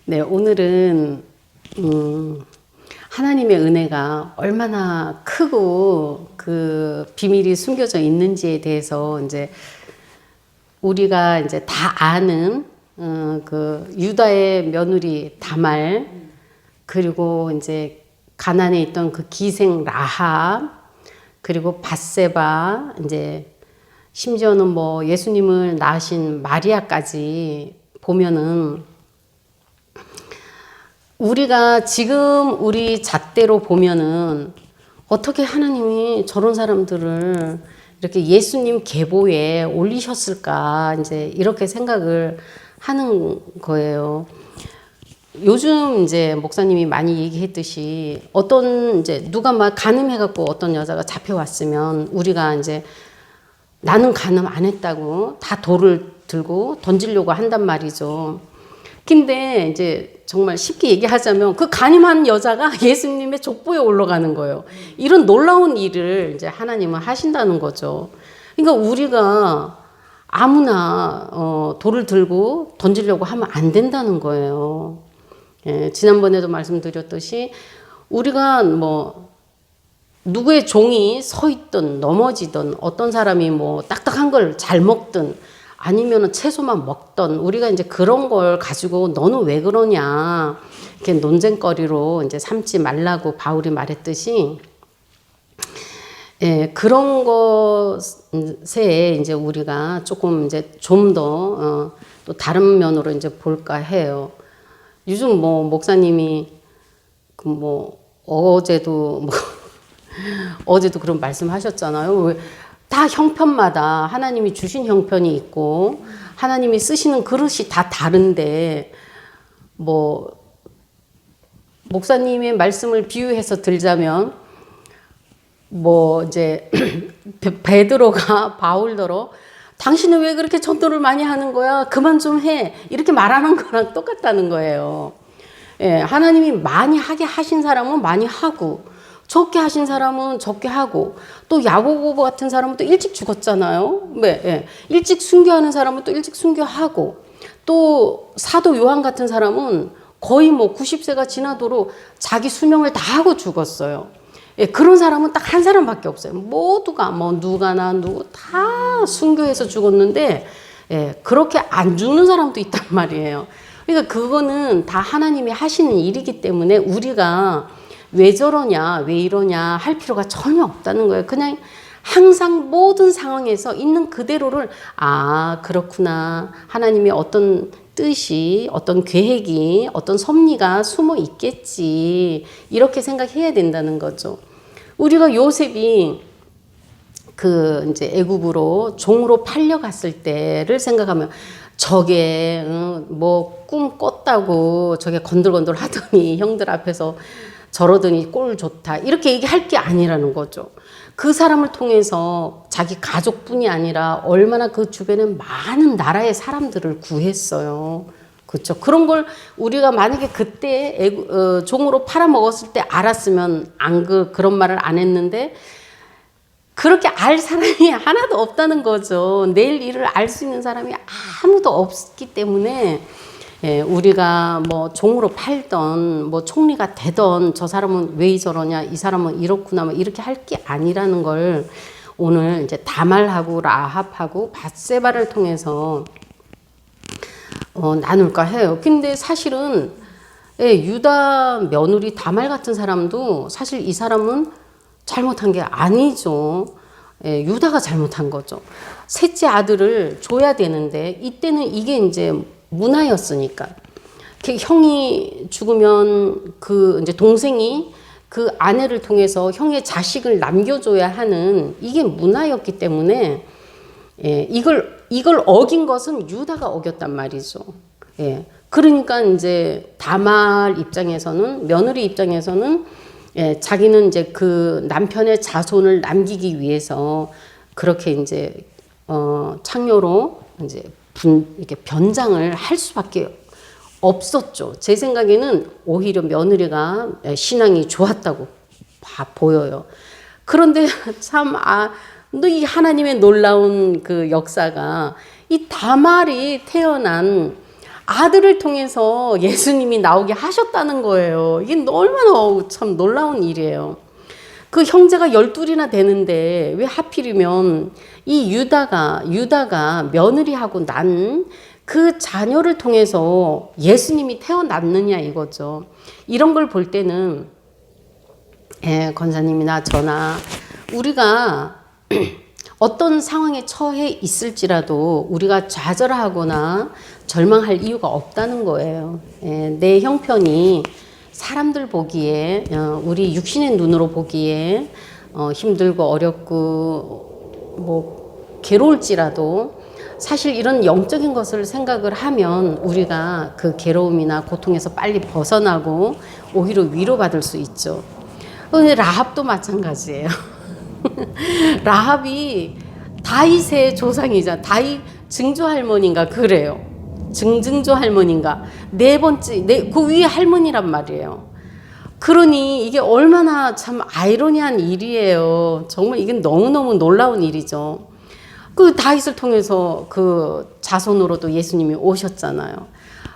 네, 오늘은 하나님의 은혜가 얼마나 크고 그 비밀이 숨겨져 있는지에 대해서 이제 우리가 이제 다 아는 그 유다의 며느리 다말, 그리고 이제 가나안에 있던 그 기생 라합, 그리고 밧세바, 이제 심지어는 뭐 예수님을 낳으신 마리아까지 보면은 우리가 지금 우리 잣대로 보면은 어떻게 하나님이 저런 사람들을 이렇게 예수님 계보에 올리셨을까, 이제 이렇게 생각을 하는 거예요. 요즘 이제 목사님이 많이 얘기했듯이 어떤 이제 누가 막 간음해갖고 어떤 여자가 잡혀왔으면 우리가 이제 나는 간음 안 했다고 다 돌을 들고 던지려고 한단 말이죠. 근데 이제 정말 쉽게 얘기하자면 그 간임한 여자가 예수님의 족보에 올라가는 거예요. 이런 놀라운 일을 이제 하나님은 하신다는 거죠. 그러니까 우리가 아무나 돌을 들고 던지려고 하면 안 된다는 거예요. 예, 지난번에도 말씀드렸듯이 우리가 뭐 누구의 종이 서 있든 넘어지든 어떤 사람이 뭐 딱딱한 걸 잘 먹든 아니면은 채소만 먹던 우리가 이제 그런 걸 가지고 너는 왜 그러냐 이렇게 논쟁거리로 이제 삼지 말라고 바울이 말했듯이, 예, 그런 것에 이제 우리가 조금 이제 좀 더 또 다른 면으로 이제 볼까 해요. 요즘 뭐 목사님이 그 뭐 어제도 뭐 어제도 그런 말씀하셨잖아요. 다 형편마다 하나님이 주신 형편이 있고 하나님이 쓰시는 그릇이 다 다른데, 뭐 목사님의 말씀을 비유해서 들자면 뭐 이제 베드로가 바울더러 당신은 왜 그렇게 전도를 많이 하는 거야? 그만 좀 해. 이렇게 말하는 거랑 똑같다는 거예요. 예, 하나님이 많이 하게 하신 사람은 많이 하고 적게 하신 사람은 적게 하고, 또 야고보 같은 사람은 또 일찍 죽었잖아요. 네, 예. 일찍 순교하는 사람은 또 일찍 순교하고, 또 사도 요한 같은 사람은 거의 뭐 90세가 지나도록 자기 수명을 다 하고 죽었어요. 예, 그런 사람은 딱 한 사람밖에 없어요. 모두가 뭐 누가나 누구 다 순교해서 죽었는데, 예, 그렇게 안 죽는 사람도 있단 말이에요. 그러니까 그거는 다 하나님이 하시는 일이기 때문에 우리가 왜 저러냐, 왜 이러냐 할 필요가 전혀 없다는 거예요. 그냥 항상 모든 상황에서 있는 그대로를, 아, 그렇구나. 하나님의 어떤 뜻이, 어떤 계획이, 어떤 섭리가 숨어 있겠지. 이렇게 생각해야 된다는 거죠. 우리가 요셉이 그 이제 애굽으로 종으로 팔려갔을 때를 생각하면 저게 뭐 꿈 꿨다고 저게 건들건들 하더니 형들 앞에서 저러더니 꼴 좋다 이렇게 얘기할 게 아니라는 거죠. 그 사람을 통해서 자기 가족뿐이 아니라 얼마나 그 주변에 많은 나라의 사람들을 구했어요. 그렇죠. 그런 걸 우리가 만약에 그때 종으로 팔아먹었을 때 알았으면 그런 말을 안 했는데, 그렇게 알 사람이 하나도 없다는 거죠. 내일 일을 알 수 있는 사람이 아무도 없기 때문에, 예, 우리가 뭐 종으로 팔던 뭐 총리가 되던 저 사람은 왜 저러냐, 이 사람은 이렇구나, 뭐 이렇게 할 게 아니라는 걸 오늘 이제 다말하고 라합하고 밧세바를 통해서 나눌까 해요. 근데 사실은, 예, 유다 며느리 다말 같은 사람도 사실 이 사람은 잘못한 게 아니죠. 예, 유다가 잘못한 거죠. 셋째 아들을 줘야 되는데 이때는 이게 이제 문화였으니까. 형이 죽으면 그 이제 동생이 그 아내를 통해서 형의 자식을 남겨줘야 하는 이게 문화였기 때문에, 예, 이걸 어긴 것은 유다가 어겼단 말이죠. 예, 그러니까 이제 다말 입장에서는, 며느리 입장에서는, 예, 자기는 이제 그 남편의 자손을 남기기 위해서 그렇게 이제 창녀로 이제 이렇게 변장을 할 수밖에 없었죠. 제 생각에는 오히려 며느리가 신앙이 좋았다고 보여요. 그런데 참, 이 하나님의 놀라운 그 역사가 이 다말이 태어난 아들을 통해서 예수님이 나오게 하셨다는 거예요. 이게 얼마나 참 놀라운 일이에요. 그 형제가 12이나 되는데 왜 하필이면 이 유다가 며느리하고 난 그 자녀를 통해서 예수님이 태어났느냐 이거죠. 이런 걸 볼 때는 권사님이나 저나 우리가 어떤 상황에 처해 있을지라도 우리가 좌절하거나 절망할 이유가 없다는 거예요. 내 형편이 사람들 보기에 우리 육신의 눈으로 보기에 힘들고 어렵고 뭐 괴로울지라도 사실 이런 영적인 것을 생각을 하면 우리가 그 괴로움이나 고통에서 빨리 벗어나고 오히려 위로받을 수 있죠. 근데 라합도 마찬가지예요. 라합이 다윗의 조상이자 다윗 증조 할머니인가 그래요. 증증조 할머니인가 네 번째 그 위에 할머니란 말이에요. 그러니 이게 얼마나 참 아이러니한 일이에요. 정말 이게 너무너무 놀라운 일이죠. 그 다윗을 통해서 그 자손으로도 예수님이 오셨잖아요.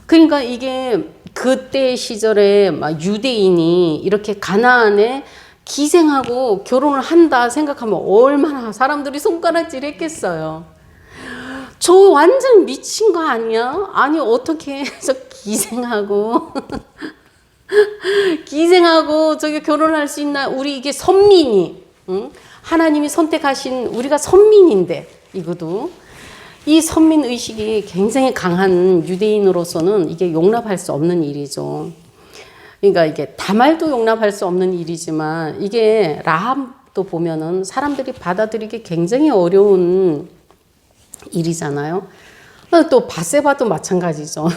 그러니까 이게 그때 시절에 막 유대인이 이렇게 가나안에 기생하고 결혼을 한다 생각하면 얼마나 사람들이 손가락질 했겠어요. 저 완전 미친 거 아니야? 아니 어떻게 저 기생하고 기생하고 저기 결혼할 수 있나? 우리 이게 선민이 응? 하나님이 선택하신 우리가 선민인데 이것도 이 선민 의식이 굉장히 강한 유대인으로서는 이게 용납할 수 없는 일이죠. 그러니까 이게 다말도 용납할 수 없는 일이지만 이게 라합도 보면은 사람들이 받아들이기 굉장히 어려운 일이잖아요. 또 밧세바도 마찬가지죠.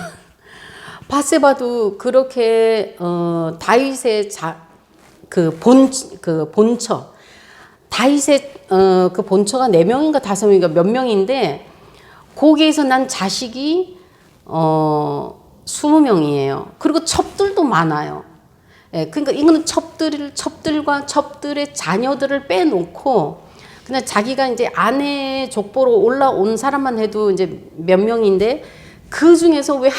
밧세바도 그렇게 다윗의 그 본처 다윗의 그 본처가 4명인가 5명인가 몇 명인데 거기에서 난 자식이 20명이에요. 그리고 첩들도 많아요. 예, 그러니까 이거는 첩들과 첩들의 자녀들을 빼놓고 그냥 자기가 이제 아내 족보로 올라온 사람만 해도 이제 몇 명인데 그 중에서 왜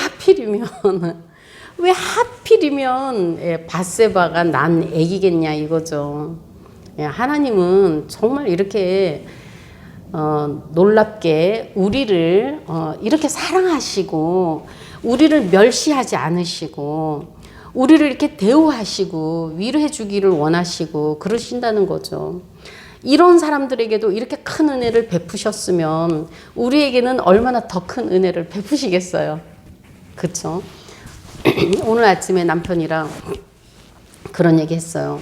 하필이면 예, 밧세바가 난 애기겠냐 이거죠. 예, 하나님은 정말 이렇게 놀랍게 우리를 이렇게 사랑하시고 우리를 멸시하지 않으시고 우리를 이렇게 대우하시고 위로해 주기를 원하시고 그러신다는 거죠. 이런 사람들에게도 이렇게 큰 은혜를 베푸셨으면 우리에게는 얼마나 더 큰 은혜를 베푸시겠어요. 그렇죠? 오늘 아침에 남편이랑 그런 얘기 했어요.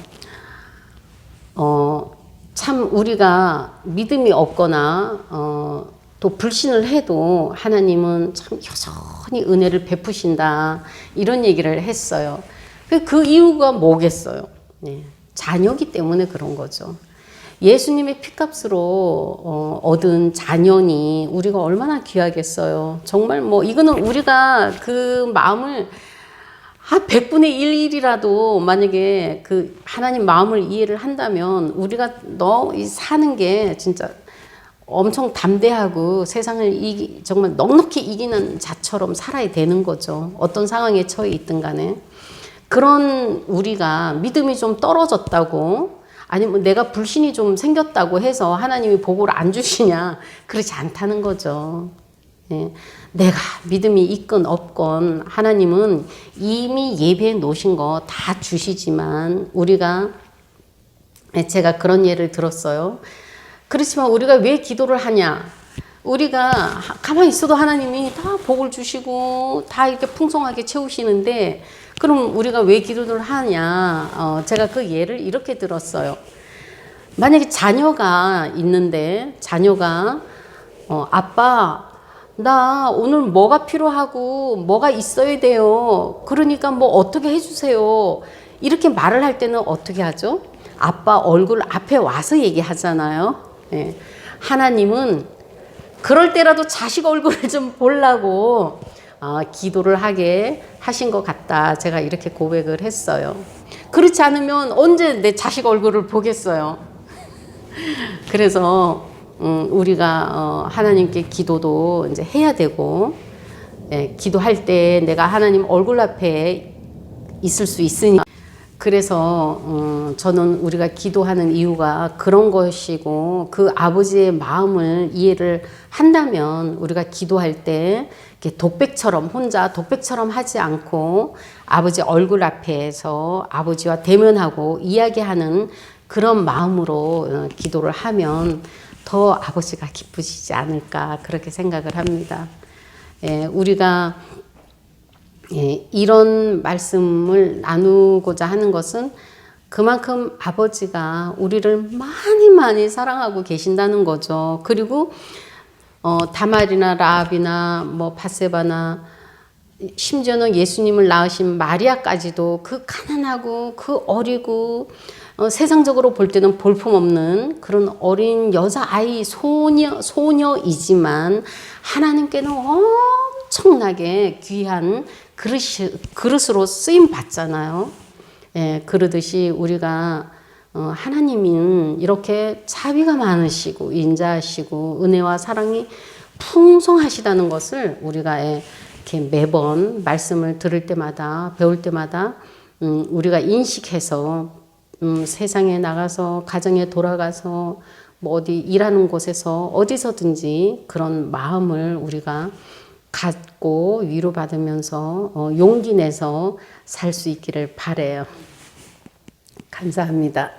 참 우리가 믿음이 없거나 또 불신을 해도 하나님은 참 여전히 은혜를 베푸신다 이런 얘기를 했어요. 그 이유가 뭐겠어요? 네, 자녀기 때문에 그런 거죠. 예수님의 피값으로 얻은 자녀니 우리가 얼마나 귀하겠어요. 정말 뭐 이거는 우리가 그 마음을 100분의 1이라도 만약에 그 하나님 마음을 이해를 한다면 우리가 사는 게 진짜 엄청 담대하고 세상을 정말 넉넉히 이기는 자처럼 살아야 되는 거죠. 어떤 상황에 처해 있든 간에. 그런 우리가 믿음이 좀 떨어졌다고 아니면 내가 불신이 좀 생겼다고 해서 하나님이 복을 안 주시냐 그렇지 않다는 거죠. 예. 내가 믿음이 있건 없건 하나님은 이미 예배해 놓으신 거 다 주시지만 우리가 제가 그런 예를 들었어요. 그렇지만 우리가 왜 기도를 하냐? 우리가 가만히 있어도 하나님이 다 복을 주시고 다 이렇게 풍성하게 채우시는데 그럼 우리가 왜 기도를 하냐? 제가 그 예를 이렇게 들었어요. 만약에 자녀가 있는데 자녀가 아빠 나 오늘 뭐가 필요하고 뭐가 있어야 돼요. 그러니까 뭐 어떻게 해주세요. 이렇게 말을 할 때는 어떻게 하죠? 아빠 얼굴 앞에 와서 얘기하잖아요. 예. 하나님은 그럴 때라도 자식 얼굴을 좀 보려고 기도를 하게 하신 것 같다. 제가 이렇게 고백을 했어요. 그렇지 않으면 언제 내 자식 얼굴을 보겠어요. 그래서 우리가 하나님께 기도도 이제 해야 되고 예, 기도할 때 내가 하나님 얼굴 앞에 있을 수 있으니 그래서 저는 우리가 기도하는 이유가 그런 것이고 그 아버지의 마음을 이해를 한다면 우리가 기도할 때 이렇게 독백처럼 혼자 독백처럼 하지 않고 아버지 얼굴 앞에서 아버지와 대면하고 이야기하는 그런 마음으로 기도를 하면 더 아버지가 기쁘시지 않을까 그렇게 생각을 합니다. 예, 우리가 이런 말씀을 나누고자 하는 것은 그만큼 아버지가 우리를 많이 사랑하고 계신다는 거죠. 그리고 다말이나 라합이나 뭐 바세바나 심지어는 예수님을 낳으신 마리아까지도 그 가난하고 그 어리고 세상적으로 볼 때는 볼품없는 그런 어린 여자아이 소녀이지만 하나님께는 엄청나게 귀한 그릇으로 쓰임 받잖아요. 예, 그러듯이 우리가 하나님은 이렇게 자비가 많으시고 인자하시고 은혜와 사랑이 풍성하시다는 것을 우리가 이렇게 매번 말씀을 들을 때마다 배울 때마다 우리가 인식해서 세상에 나가서 가정에 돌아가서 뭐 어디 일하는 곳에서 어디서든지 그런 마음을 우리가 갖고 위로받으면서 용기 내서 살 수 있기를 바라요. 감사합니다.